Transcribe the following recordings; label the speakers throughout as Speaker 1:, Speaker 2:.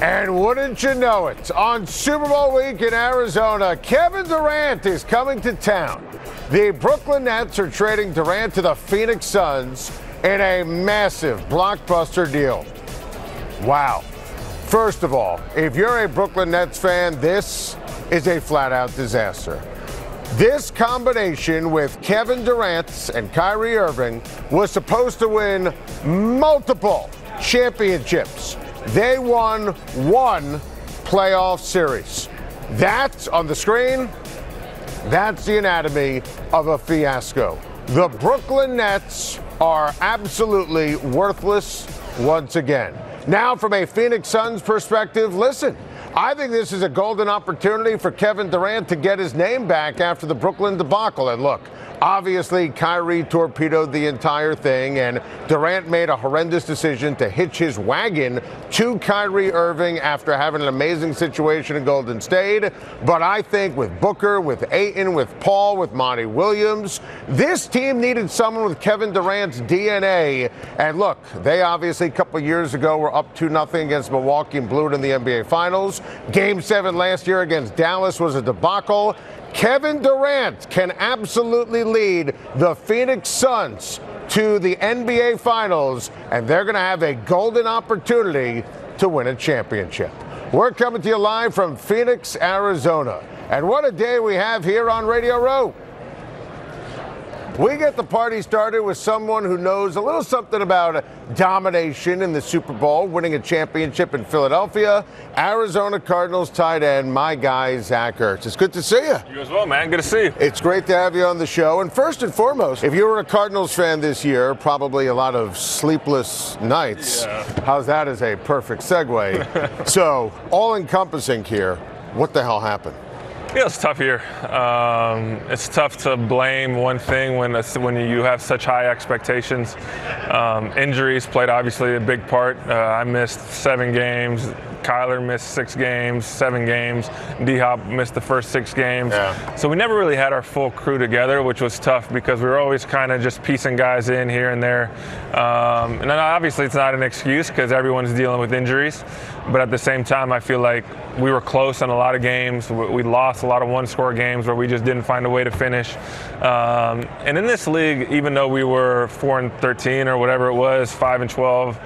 Speaker 1: And wouldn't you know it, on Super Bowl week in Arizona, Kevin Durant is coming to town. The Brooklyn Nets are trading Durant to the Phoenix Suns in a massive blockbuster deal. Wow. First of all, if you're a Brooklyn Nets fan, this is a flat-out disaster. This combination with Kevin Durant and Kyrie Irving was supposed to win multiple championships. They won one playoff series. That's on the screen. That's the anatomy of a fiasco. The Brooklyn Nets are absolutely worthless once again. Now, from a Phoenix Suns perspective, listen, I think this is a golden opportunity for Kevin Durant to get his name back after the Brooklyn debacle. And look, obviously, Kyrie torpedoed the entire thing, and Durant made a horrendous decision to hitch his wagon to Kyrie Irving after having an amazing situation in Golden State. But I think with Booker, with Ayton, with Paul, with Monty Williams, this team needed someone with Kevin Durant's DNA. And look, they obviously a couple years ago were up 2-0 against Milwaukee and blew it in the NBA Finals. Game 7 last year against Dallas was a debacle. Kevin Durant can absolutely lead the Phoenix Suns to the NBA Finals, and they're going to have a golden opportunity to win a championship. We're coming to you live from Phoenix, Arizona. And what a day we have here on Radio Row. We get the party started with someone who knows a little something about domination in the Super Bowl, winning a championship in Philadelphia. Arizona Cardinals tight end, my guy, Zach Ertz. It's good to see you.
Speaker 2: You as well, man. Good to see you.
Speaker 1: It's great to have you on the show. And first and foremost, if you were a Cardinals fan this year, probably a lot of sleepless nights.
Speaker 2: Yeah.
Speaker 1: How's that as a perfect segue? So, all-encompassing here, what the hell happened?
Speaker 2: Yeah, it's tough here. It's tough to blame one thing when you have such high expectations. Injuries played obviously a big part. I missed 7 games. Kyler missed 6 games, 7 games. D-Hop missed the first 6 games.
Speaker 1: Yeah.
Speaker 2: So we never really had our full crew together, which was tough because we were always kind of just piecing guys in here and there. And then obviously it's not an excuse because everyone's dealing with injuries. But at the same time, I feel like we were close in a lot of games. We lost a lot of one-score games where we just didn't find a way to finish. And in this league, even though we were 4-13 or whatever it was, 5-12,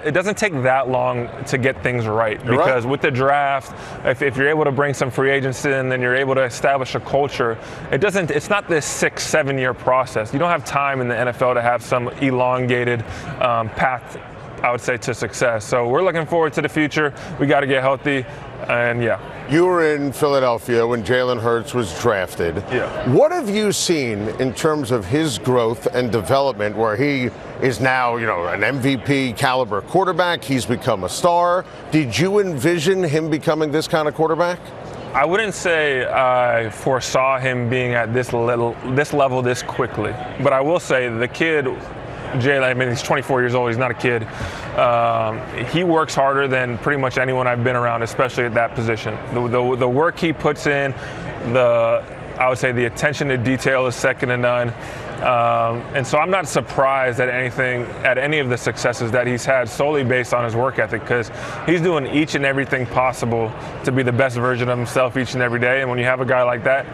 Speaker 2: it doesn't take that long to get things right. Because with the draft, if you're able to bring some free agents in, then you're able to establish a culture. It's not this 6-7 year process. You don't have time in the NFL to have some elongated path, I would say, to success. So we're looking forward to the future. We got to get healthy, and yeah.
Speaker 1: You were in Philadelphia when Jalen Hurts was drafted.
Speaker 2: Yeah.
Speaker 1: What have you seen in terms of his growth and development where he is now, an MVP caliber quarterback? He's become a star. Did you envision him becoming this kind of quarterback?
Speaker 2: I wouldn't say I foresaw him being at this level this quickly, but I will say the kid, Jalen, he's 24 years old. He's not a kid. He works harder than pretty much anyone I've been around, especially at that position. The work he puts in, I would say the attention to detail is second to none. And so I'm not surprised at any of the successes that he's had solely based on his work ethic, because he's doing each and everything possible to be the best version of himself each and every day. And when you have a guy like that,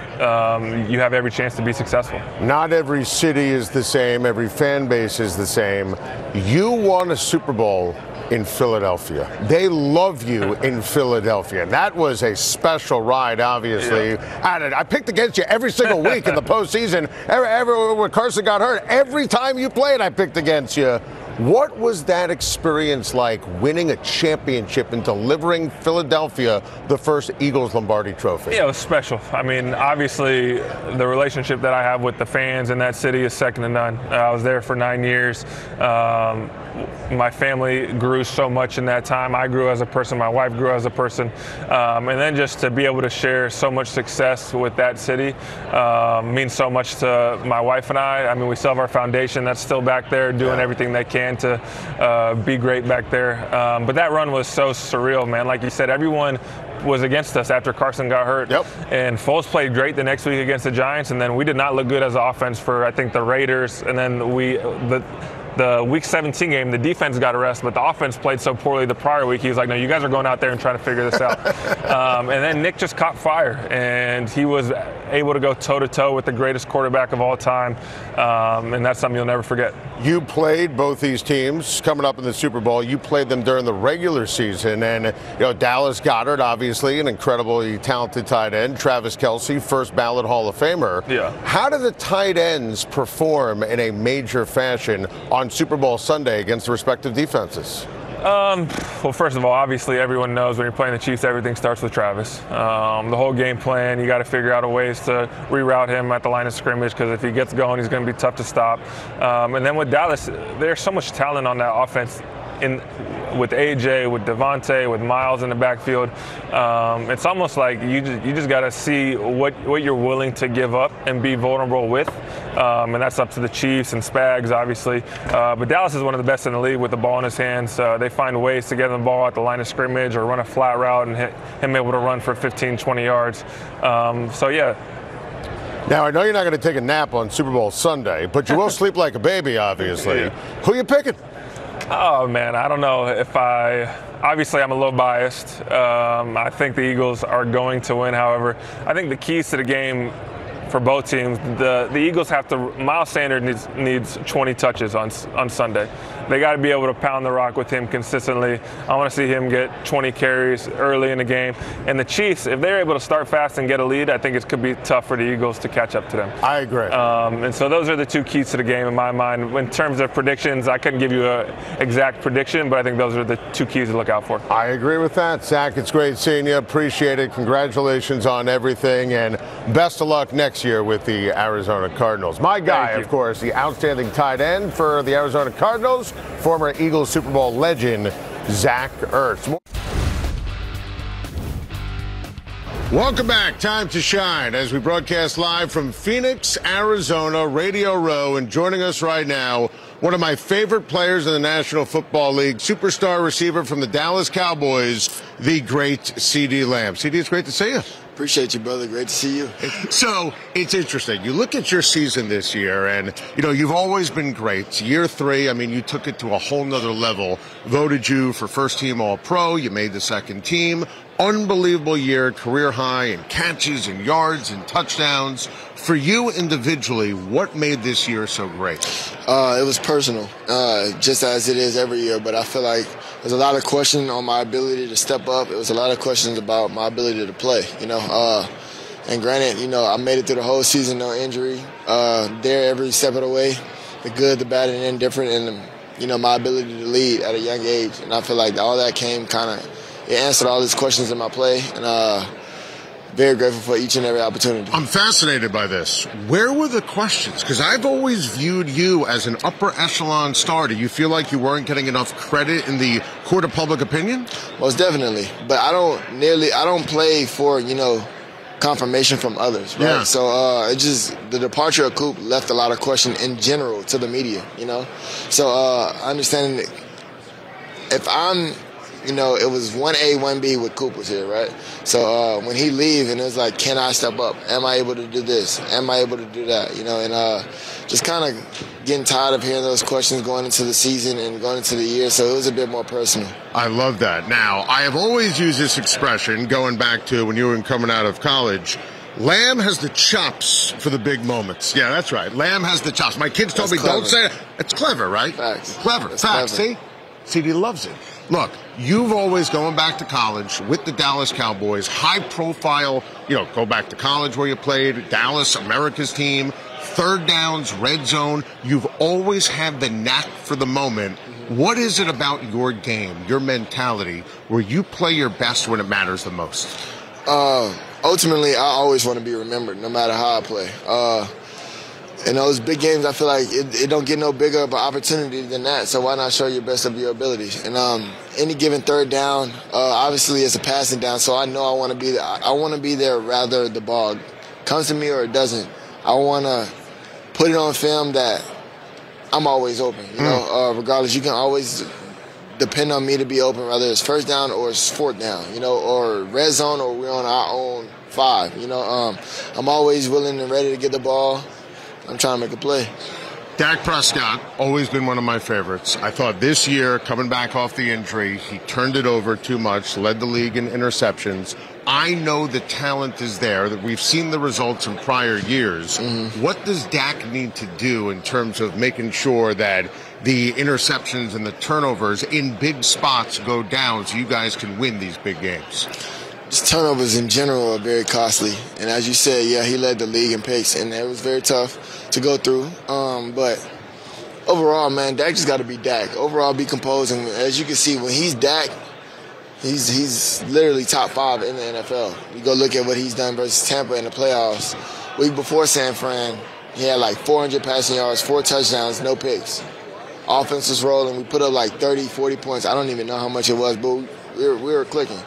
Speaker 2: you have every chance to be successful.
Speaker 1: Not every city is the same. Every fan base is the same. You won a Super Bowl in Philadelphia. They love you in Philadelphia. That was a special ride, obviously. Yeah. I picked against you every single week in the postseason. When Carson got hurt, every time you played, I picked against you. What was that experience like, winning a championship and delivering Philadelphia the first Eagles Lombardi Trophy?
Speaker 2: Yeah, it was special. I mean, obviously, the relationship that I have with the fans in that city is second to none. I was there for 9 years. My family grew so much in that time. I grew as a person. My wife grew as a person. And then just to be able to share so much success with that city means so much to my wife and I. I mean, we still have our foundation that's still back there doing everything they can to be great back there. But that run was so surreal, man. Like you said, everyone was against us after Carson got hurt.
Speaker 1: Yep.
Speaker 2: And Foles played great the next week against the Giants, and then we did not look good as an offense for, I think, the Raiders. And then the Week 17 game, the defense got a rest, but the offense played so poorly the prior week. He was like, no, you guys are going out there and trying to figure this out. And then Nick just caught fire, and he was able to go toe-to-toe with the greatest quarterback of all time, and that's something you'll never forget.
Speaker 1: You played both these teams coming up in the Super Bowl. You played them during the regular season, and Dallas Goedert, obviously an incredibly talented tight end. Travis Kelce, first ballot Hall of Famer.
Speaker 2: Yeah.
Speaker 1: How do the tight ends perform in a major fashion on Super Bowl Sunday against the respective defenses?
Speaker 2: Well, first of all, obviously everyone knows when you're playing the Chiefs, everything starts with Travis. The whole game plan, you got to figure out a ways to reroute him at the line of scrimmage, because if he gets going, he's going to be tough to stop. And then with Dallas, there's so much talent on that offense. With AJ, with Devontae, with Miles in the backfield, it's almost like you just got to see what you're willing to give up and be vulnerable with, and that's up to the Chiefs and Spags, obviously. But Dallas is one of the best in the league with the ball in his hands. They find ways to get the ball at the line of scrimmage or run a flat route and hit him able to run for 15, 20 yards. So, yeah.
Speaker 1: Now, I know you're not going to take a nap on Super Bowl Sunday, but you will sleep like a baby, obviously.
Speaker 2: Yeah.
Speaker 1: Who are you picking?
Speaker 2: Oh, man, I don't know if obviously I'm a little biased. I think the Eagles are going to win. However, I think the keys to the game for both teams, the Eagles have to, Miles Sanders needs 20 touches on Sunday. They got to be able to pound the rock with him consistently. I want to see him get 20 carries early in the game. And the Chiefs, if they're able to start fast and get a lead, I think it could be tough for the Eagles to catch up to them.
Speaker 1: I agree.
Speaker 2: And so those are the two keys to the game in my mind. In terms of predictions, I couldn't give you an exact prediction, but I think those are the two keys to look out for.
Speaker 1: I agree with that, Zach. It's great seeing you. Appreciate it. Congratulations on everything, and best of luck next year with the Arizona Cardinals. My guy, of course, the outstanding tight end for the Arizona Cardinals, former Eagles Super Bowl legend, Zach Ertz. Welcome back. Time to shine as we broadcast live from Phoenix, Arizona, Radio Row. And joining us right now, one of my favorite players in the National Football League, superstar receiver from the Dallas Cowboys, the great CeeDee Lamb. CeeDee, it's great to see you.
Speaker 3: Appreciate you, brother. Great to see you.
Speaker 1: So it's interesting. You look at your season this year, and, you've always been great. Year 3, I mean, you took it to a whole nother level. Voted you for first-team All-Pro. You made the second team. Unbelievable year, career high in catches and yards and touchdowns. For you individually, what made this year so great?
Speaker 3: It was personal, just as it is every year. But I feel like there's a lot of questions on my ability to step up. It was a lot of questions about my ability to play, And granted, I made it through the whole season, no injury. There every step of the way, the good, the bad, and the indifferent, and, my ability to lead at a young age. And I feel like all that came it answered all these questions in my play. And very grateful for each and every opportunity. I'm
Speaker 1: fascinated by this. Where were the questions? Because I've always viewed you as an upper echelon star. Do you feel like you weren't getting enough credit in the court of public opinion?
Speaker 3: Most definitely. But I don't play for, confirmation from others, right? Yeah. So it just, the departure of Coop left a lot of question in general to the media, So I understand that if I'm, it was 1A, 1B with Coop was here, right? So when he leave and it was like, can I step up? Am I able to do this? Am I able to do that? And just kind of getting tired of hearing those questions going into the season and going into the year. So it was a bit more personal.
Speaker 1: I love that. Now, I have always used this expression going back to when you were coming out of college. Lamb has the chops for the big moments. Yeah, that's right. Lamb has the chops. My kids told me, don't say it. It's clever, right?
Speaker 3: Facts.
Speaker 1: Clever. Facts. See? CeeDee loves it. Look, you've always, going back to college with the Dallas Cowboys, high profile, go back to college where you played, Dallas, America's team, third downs, red zone. You've always had the knack for the moment. What is it about your game, your mentality, where you play your best when it matters the most?
Speaker 3: Ultimately, I always want to be remembered, no matter how I play. In those big games, I feel like it don't get no bigger of an opportunity than that. So why not show your best of your abilities? And any given third down, obviously it's a passing down. So I know I want to be there. I want to be there rather the ball comes to me or it doesn't. I want to put it on film that I'm always open. Regardless, you can always depend on me to be open, whether it's first down or it's fourth down, or red zone or we're on our own 5. I'm always willing and ready to get the ball. I'm trying to make a play.
Speaker 1: Dak Prescott, always been one of my favorites. I thought this year, coming back off the injury, he turned it over too much, led the league in interceptions. I know the talent is there, that we've seen the results in prior years. What does Dak need to do in terms of making sure that the interceptions and the turnovers in big spots go down so you guys can win these big games?
Speaker 3: Just turnovers in general are very costly. And as you said, yeah, he led the league in picks, and it was very tough to go through. But overall, man, Dak just got to be Dak. Overall, be composed. And as you can see, when he's Dak, he's literally top 5 in the NFL. You go look at what he's done versus Tampa in the playoffs. Week before San Fran, he had like 400 passing yards, 4 touchdowns, no picks. Offense was rolling. We put up like 30, 40 points. I don't even know how much it was, but we were clicking.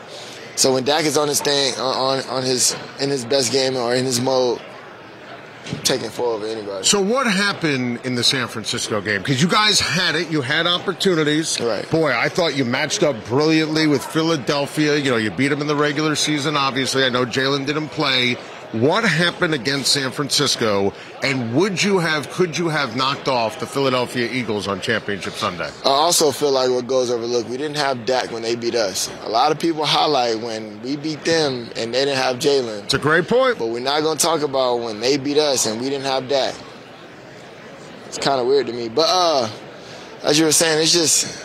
Speaker 3: So when Dak is on his thing, in his best game or in his mode, I'm taking 4 over anybody.
Speaker 1: So what happened in the San Francisco game? Because you guys had it. You had opportunities.
Speaker 3: Right.
Speaker 1: Boy, I thought you matched up brilliantly with Philadelphia. You know, you beat them in the regular season, obviously. I know Jalen didn't play. What happened against San Francisco, and could you have knocked off the Philadelphia Eagles on Championship Sunday?
Speaker 3: I also feel like what goes overlooked, we didn't have Dak when they beat us. A lot of people highlight when we beat them and they didn't have Jalen.
Speaker 1: It's a great point.
Speaker 3: But we're not going to talk about when they beat us and we didn't have Dak. It's kind of weird to me. But as you were saying, it's just...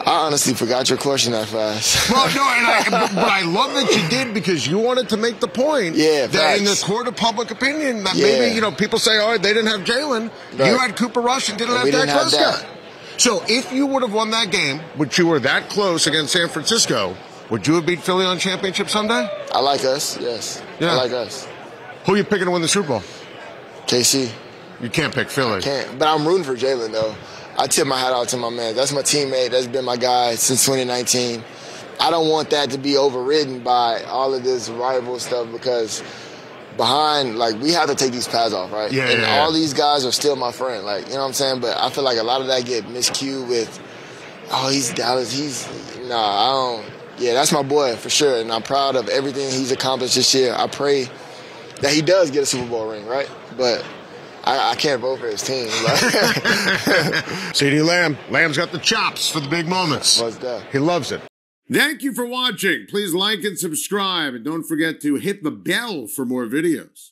Speaker 3: I honestly forgot your question that fast.
Speaker 1: Well, no, but I love that you did, because you wanted to make the point that in the court of public opinion that maybe, you know, people say, oh, they didn't have Jalen. Right. You had Cooper Rush and didn't have Dak Prescott. So if you would have won that game, which you were that close against San Francisco, would you have beat Philly on Championship Sunday?
Speaker 3: I like us, yes. Yeah. I like us.
Speaker 1: Who are you picking to win the Super Bowl?
Speaker 3: KC.
Speaker 1: You can't pick Philly.
Speaker 3: Can't, but I'm rooting for Jalen, though. I tip my hat out to my man. That's my teammate. That's been my guy since 2019. I don't want that to be overridden by all of this rival stuff, because behind, like, we have to take these pads off, right?
Speaker 1: Yeah,
Speaker 3: and all these guys are still my friend, like, you know what I'm saying? But I feel like a lot of that get miscued with, oh, he's Dallas. I don't. Yeah, that's my boy for sure, and I'm proud of everything he's accomplished this year. I pray that he does get a Super Bowl ring, right? But I can't vote for his team.
Speaker 1: CeeDee Lamb. Lamb's got the chops for the big moments.
Speaker 3: What's that?
Speaker 1: He loves it. Thank you for watching. Please like and subscribe, and don't forget to hit the bell for more videos.